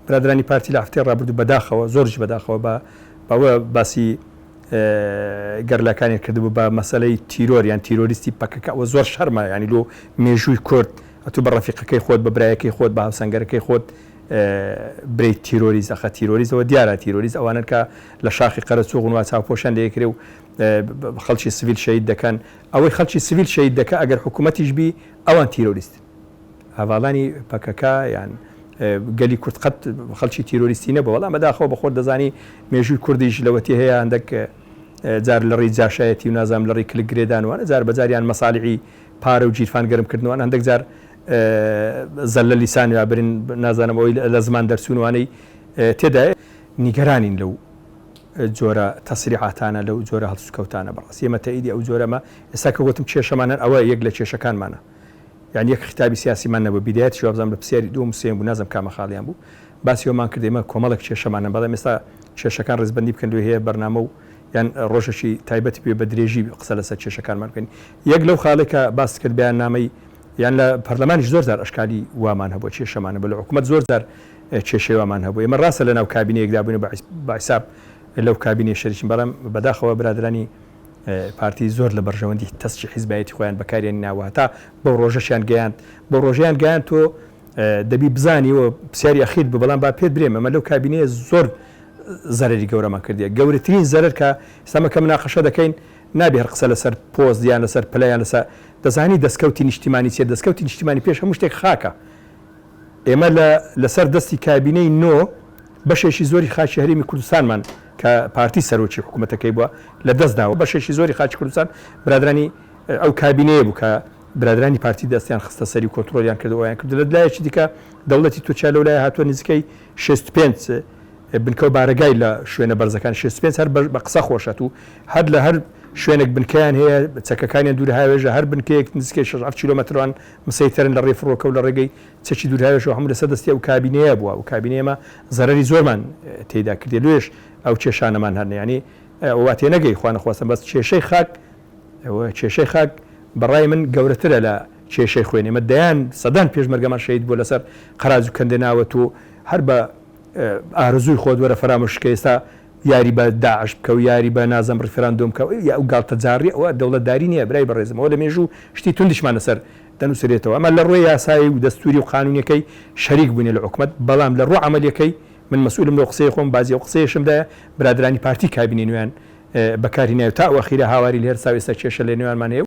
برادرانی پارتی لە هەفتەی ڕابردوو بەداخەوە زۆرش بەداخەوە بەوە باسی گەرلەکانی کردبوو بە مەسەلەی تیرۆر یان تیرۆریستی پەکەکە ئەوە زۆر شەرمە ینی لۆ مێژووی کورد ئەتوو بە ڕەفیقەکەی خۆت بە برایەکەی خۆت بە هاوسەنگەرەکەی خۆت برێت تیرۆریز ئەخە تیرۆریزەوە دیارە تیرۆریز ئەوانن کە لە شاخی قەرەچوو وا چاوپۆشان لەیەکرێ و خەڵکی سیڤیل شەهید دەکەن ئەوەی خەڵکی سیڤیل شەهید دەکە ئەگەر حکوومەتیش بی ئەوان تیرۆریست هەواڵانی پەکەکە یان گەلی کورد قەت خەڵکی تیرۆریستی نەبوو بەڵام بەداخەوە بە خۆت دەزانی مێژووی کوردیش لەوەتی هەیە هەندێک جار لە ڕێی جاشایەتی و نازام لە ڕێی کلگرێدانوانە جار بەجاریان مەساڵحی پارە و جیرفان گەرمکردنەوەن هەندێک جار زەل لە لیسان یا برین نازانم ئەوەی لە زمان دەرچوونوانەی تێدایە نیگەرانین لەو جۆرە تەسریحاتانە لەو جۆرە هەڵسوکەوتانە بەڕاستی ئێمە تەئیدی ئەو جۆرەمە ئێستا کە گوتم کێشەمانە ئەوە یەک لە کێشەکانمانە یعنی یەک خیتابی سیاسیمان نەبوو بیدایەت شوابزانام لە پرسیاری دووەم سێم بوو نازم کامە خاڵیان بوو باسی ئەومان کرد ئێمە کۆمەڵێک کێشەمانە بەڵام ئێستا کێشەکان ڕێزبەندی بکەن لێ هەیە بەرنامە و یان ڕۆژەشی تایبەتی پێ بە درێژی قسە لەسەر کێشەکانمان بکەین یەک لەو خاڵێکە باس کرد بەیان نامەی یان لە پەرلەمانیش زۆر جار ئەشکالی وامان هەبووە کێشەمانە بە لە حکوومەت زۆر جار کێشەی وامان هەبوو ئێمە ڕاستە لە ناو کابینەیەکدا بووین بە حیساب لەو کابینەی شەریکین بەڵام بەداخەوە برادرانی پارتی زۆر لە بەرژەوەندی تەسکی حیزبایەتی خۆیان بەکاریانی ناوە تا بەو ڕۆژەشیان گەیاند بۆ ڕۆژیان گەیان تۆ دەبی بزانیەوە پرسیاری ئەخیر بە بەڵام با پێت برێم ئەمە لەو کابینەیە زۆر زەرری گەورەمان کردیە گەورەترین زەرر کە ئێستامە کە مناقەشە دەکەین نابێ هەر قسە لەسەر پۆست یان لەسەر پلەیان لەسەر دەزانی دەستکەوتی نیشتیمانی چێت دەستکەوتی نیشتیمانی پێش هەموو شتێک خاکە ئێمە لەسەر دەستی کابینەی نۆ بەشێکی زۆری خاچی هەرێمی کوردستانمان کە پارتی سەرۆکی حکوومەتەکەی بووە لە دەستداوە بەشێکی زۆری خاچی کوردستان برادرانی ئەو کابینەیە بوو کە برادرانی پارتی دەستیان خستە سەری کۆنتڕۆلیان کردەوەیان کرد لە لایەکی دیکە دەوڵەتی تورکیا لەو لایە هاتووە نزیکەی 65 بنکە و بارگای لە شوێنە بەرزەکان 65 هەر بە قسە خۆشەت و هەر لە هەر شوێنێک بنکەیان هەیە چەکەکانیان دوور هاوێژە هەر بنکەیەک نزیکەی 6 کیلۆمەتران مسەیتەرن لە ڕێفڕۆکە و لە ڕێگەی چەکی دوور هاوێژەوە هەموو لەسەر دەستی ئەو کابینەیە بووە و کابینەیەمە زەرەری زۆرمان تێیدا کردێ لێش ئەو کێشانەمان هەرنە ینی وا تێ نەگەی خوا نەخواستم بەس کێشەی خاک کێشەی خاک بەڕای من گەورەترە لە کێشەی خوێنی مە دەیان سەدان پێشمەرگەمان شەید بوو لەسەر قەراج و کەندێناوەت و هەر بە ئارزووی خۆت وەرە فەرامۆشکە ئێستا یاری بە داعش بکە و یاری بە نازەم ڕفرەندۆم کە ئەو گاڵتە جاڕی ئەوە دەوڵەتداری نییە برای بەڕێزمەوە لە مێژوو شتی توندیشمان لەسەر دەنووسێتەوە ئەمە لە ڕۆی یاسایی و دەستوری و قانونیەکەی شەریک بوونێ لە حکوومەت بەڵام لە ڕۆ عملیەکەی من مەسئولم لە قسەی خۆم بازی و قسەیەشمدایە برادرانی پارتی کابینی نوێیان بەکاری نایە تا ئەوەخیرە هاواری لێر ساوێستا کێشە لە نێوانمان هەیە